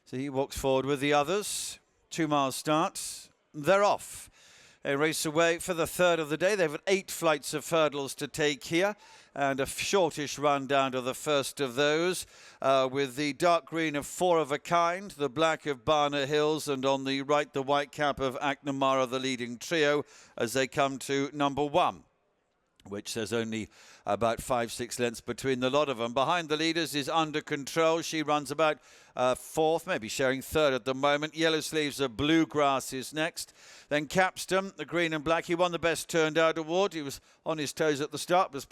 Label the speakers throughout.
Speaker 1: So he walks forward with the others. 2 mile starts. They're off. They race away for the third of the day. They've got 8 flights of hurdles to take here, and a shortish run down to the first of those, with the dark green of Four of a Kind, the black of Barner Hills, and on the right the white cap of Acnamara, the leading trio, as they come to number 1, which there's only about 5-6 lengths between the lot of them. Behind the leaders is Under Control. She runs about 4th, maybe sharing 3rd at the moment. Yellow Sleeves of Bluegrass is next. Then Capstan, the green and black. He won the Best Turned Out award. He was on his toes at the start, was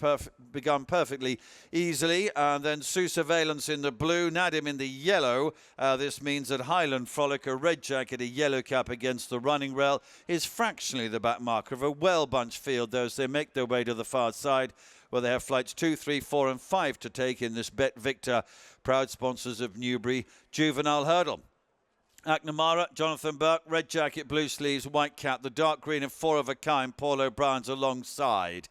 Speaker 1: begun perfectly easily. And then Sue Surveillance in the blue, Nadim in the yellow. This means that Highland Frolic, a red jacket, a yellow cap against the running rail, is fractionally the back marker of a well-bunched field, though, as they make their way to the far side, where they have flights 2, 3, 4 and 5 to take in this Bet Victor, proud sponsors of Newbury Juvenile Hurdle. Acnamara, Jonathan Burke, red jacket, blue sleeves, white cap, the dark green and Four of a Kind, Paul O'Brien's alongside.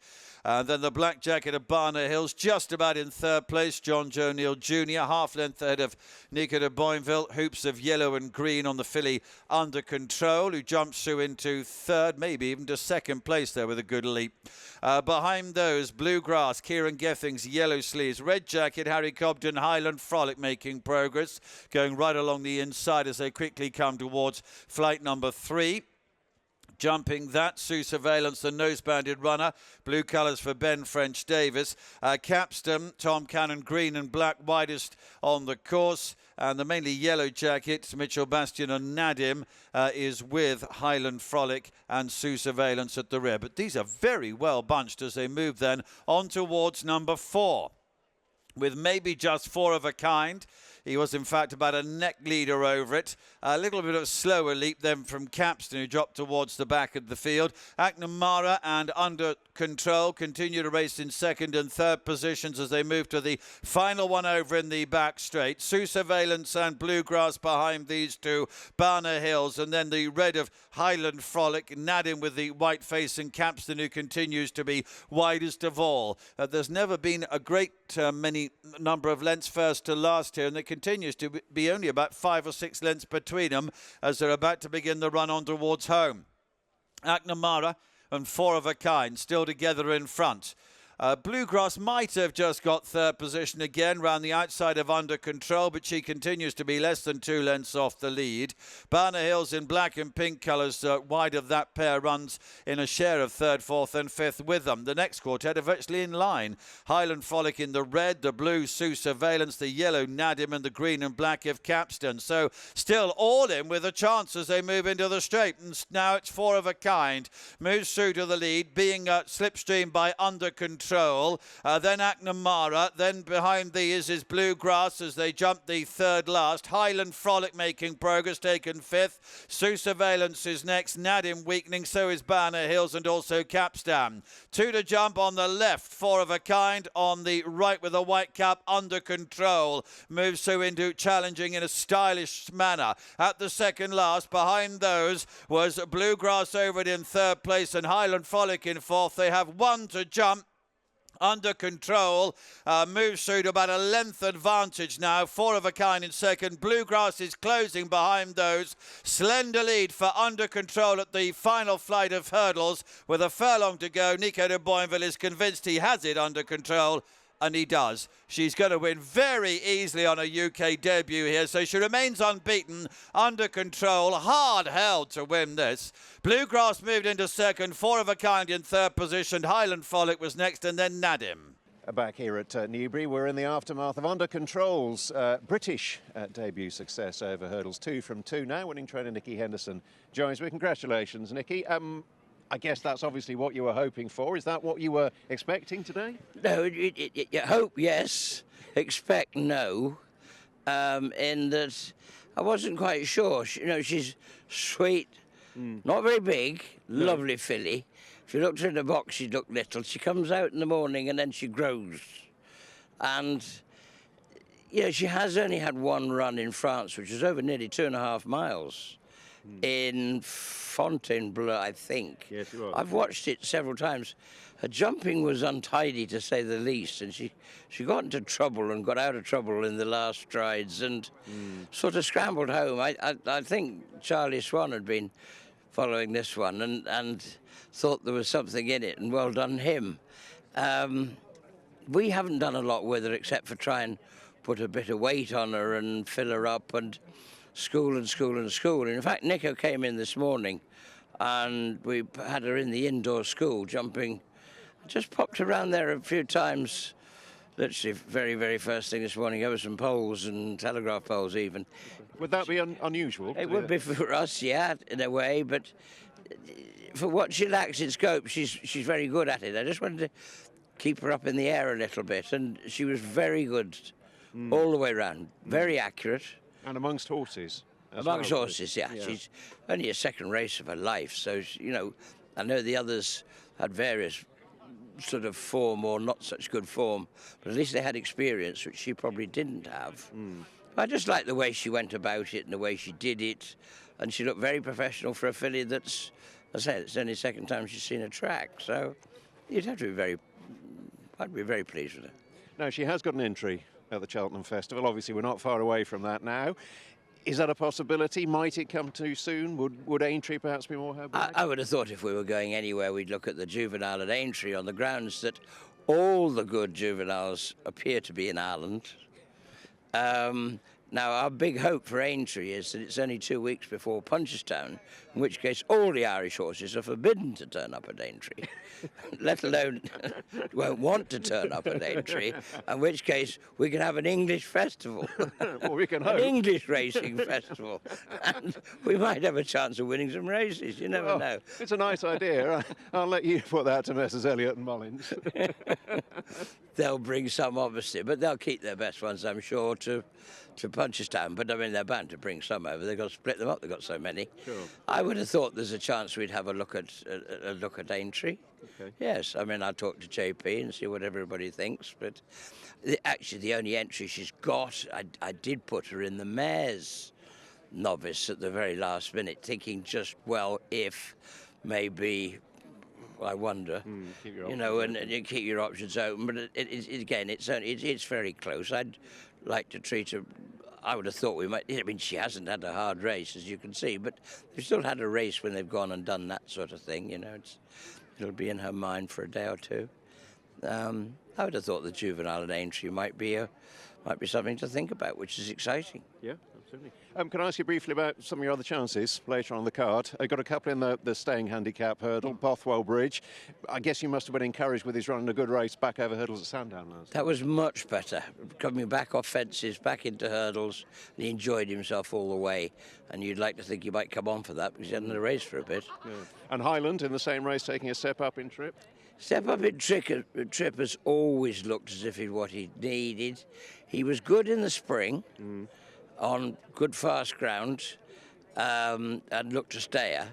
Speaker 1: And then the black jacket of Barner Hills, just about in 3rd place, John Joe Neal Jr., half length ahead of Nico de Boinville, hoops of yellow and green on the filly Under Control, who jumps through into 3rd, maybe even to 2nd place there with a good leap. Behind those, Bluegrass, Kieran Gethings, yellow sleeves, red jacket, Harry Cobden, Highland Frolic making progress, going right along the inside as they quickly come towards flight number 3. Jumping that, Sue Surveillance, the nose-banded runner. Blue colours for Ben French Davis. Capstan, Tom Cannon, green and black, widest on the course. And the mainly yellow jacket, Mitchell Bastion and Nadim, is with Highland Frolic and Sue Surveillance at the rear. But these are very well bunched as they move then on towards number 4, with maybe just Four of a Kind. He was, in fact, about a neck leader over it. A little bit of a slower leap then from Capstan, who dropped towards the back of the field. Acnamara and Under Control continue to race in 2nd and 3rd positions as they move to the final one over in the back straight. Sue Surveillance and Bluegrass behind these two. Barner Hills, and then the red of Highland Frolic. Nadim with the white face, and Capstan, who continues to be widest of all. There's never been a great many number of lengths first to last here, and there continues to be only about 5 or 6 lengths between them as they're about to begin the run on towards home. Acnamara and Four of a Kind still together in front. Bluegrass might have just got 3rd position again round the outside of Under Control, but she continues to be less than 2 lengths off the lead. Barner Hills in black and pink colours, wide of that pair, runs in a share of 3rd, 4th and 5th with them. The next quartet are virtually in line. Highland Frolic in the red, the blue Sue Surveillance, the yellow Nadim, and the green and black of Capstan. So still all in with a chance as they move into the straight. And now it's Four of a Kind. Moves through to the lead, being slipstreamed by Under Control. Then Acnamara, then behind these is Bluegrass as they jump the 3rd last. Highland Frolic making progress, taken 5th. Sue Surveillance is next. Nadim weakening, so is Barner Hills and also Capstan. 2 to jump on the left, Four of a Kind. On the right with a white cap, Under Control. Moves through into challenging in a stylish manner. At the 2nd last, behind those was Bluegrass over it in 3rd place and Highland Frolic in 4th. They have 1 to jump. Under Control moves through to about a length advantage now. Four of a Kind in 2nd. Bluegrass is closing behind those. Slender lead for Under Control at the final flight of hurdles. With a furlong to go, Nico de Boinville is convinced he has it under control. And he does. She's going to win very easily on a UK debut here. So she remains unbeaten, Under Control, hard held to win this. Bluegrass moved into 2nd, Four of a Kind in 3rd position. Highland Frolic was next, and then Nadim.
Speaker 2: Back here at Newbury, we're in the aftermath of Under Control's British debut success over hurdles. 2 from 2 now. Winning trainer Nicky Henderson joins me. Congratulations, Nicky. I guess that's obviously what you were hoping for. Is that what you were expecting today?
Speaker 3: No, hope yes, expect no. In that I wasn't quite sure. She's sweet, not very big, lovely filly. If you looked her in the box, she'd look little. She comes out in the morning and then she grows. And, she has only had 1 run in France, which is over nearly 2.5 miles. In Fontainebleau, I think.
Speaker 2: Yes, you are.
Speaker 3: I've watched it several times. her jumping was untidy, to say the least, and she got into trouble and got out of trouble in the last strides and sort of scrambled home. I think Charlie Swan had been following this one and thought there was something in it, and well done him. We haven't done a lot with her except for try and put a bit of weight on her and fill her up and school and school and school. In fact, Nico came in this morning and we had her in the indoor school jumping. Just popped around there a few times, literally very, very first thing this morning, over some poles and telegraph poles even.
Speaker 2: Would that be unusual?
Speaker 3: It would be for us, yeah, in a way, but for what she lacks in scope, she's very good at it. I just wanted to keep her up in the air a little bit, and she was very good all the way around, very accurate.
Speaker 2: And amongst horses?
Speaker 3: Amongst horses, yeah. She's only a second race of her life, so, you know, I know the others had various sort of form or not such good form, but at least they had experience, which she probably didn't have. I just like the way she went about it and the way she did it, and she looked very professional for a filly that's, as I say, it's only the second time she's seen a track, so you'd have to be I'd be very pleased with her.
Speaker 2: Now, she has got an entry at the Cheltenham Festival. Obviously, we're not far away from that now. Is that a possibility? Might it come too soon? Would Aintree perhaps be more her bag?
Speaker 3: I would have thought if we were going anywhere, we'd look at the juvenile at Aintree on the grounds that all the good juveniles appear to be in Ireland. Now, our big hope for Aintree is that it's only 2 weeks before Punchestown, in which case all the Irish horses are forbidden to turn up at Aintree, let alone won't want to turn up at Aintree, in which case we can have an English festival,
Speaker 2: Well, we can hope.
Speaker 3: an English racing festival, and we might have a chance of winning some races, you never know.
Speaker 2: It's a nice idea. I'll let you put that to Messrs Elliott and Mullins.
Speaker 3: They'll bring some, obviously, but they'll keep their best ones, I'm sure, to Punchestown. But I mean, they're bound to bring some over. They've got to split them up. They've got so many.
Speaker 2: Sure.
Speaker 3: I would have thought there's a chance we'd have a look at Aintree.
Speaker 2: Okay.
Speaker 3: Yes, I mean, I'll talk to JP and see what everybody thinks. But actually, the only entry she's got, I did put her in the mares novice at the very last minute, thinking just, well, if maybe. I wonder, you know, and you keep your options open. But again, it's very close. I'd like to treat her. I would have thought we might. I mean, she hasn't had a hard race, as you can see, but they've still had a race when they've gone and done that sort of thing. You know, it'll be in her mind for a day or two. I would have thought the juvenile at Aintree might be something to think about, which is exciting.
Speaker 2: Yeah, absolutely. Can I ask you briefly about some of your other chances later on the card? I got a couple in the staying handicap hurdle, Bothwell Bridge. I guess you must have been encouraged with his running a good race back over hurdles at Sandown last.
Speaker 3: That was much better. Coming back off fences, back into hurdles, and he enjoyed himself all the way. And you'd like to think he might come on for that because he hadn't had a race for a bit.
Speaker 2: Yeah. And Highland in the same race, taking a step up in trip.
Speaker 3: Step up in trip has always looked as if he'd what he needed. He was good in the spring on good fast ground and looked a stayer.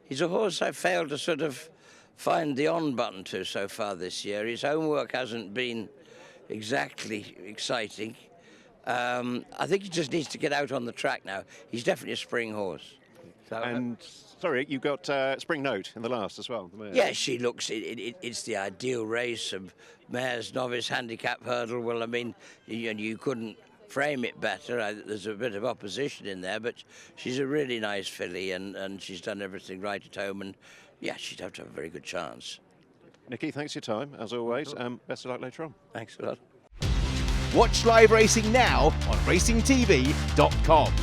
Speaker 3: He's a horse I failed to sort of find the on button to so far this year. His homework hasn't been exactly exciting. I think he just needs to get out on the track now. He's definitely a spring horse. So,
Speaker 2: And sorry, you got Spring Note in the last as well.
Speaker 3: yeah, she looks. It's the ideal race of mares novice handicap hurdle. Well, I mean, you couldn't frame it better. There's a bit of opposition in there, but she's a really nice filly, and she's done everything right at home. And yeah, she'd have to have a very good chance.
Speaker 2: Nicky, thanks for your time as always. Best of luck later on.
Speaker 3: Thanks a lot.
Speaker 4: Watch live racing now on racingtv.com.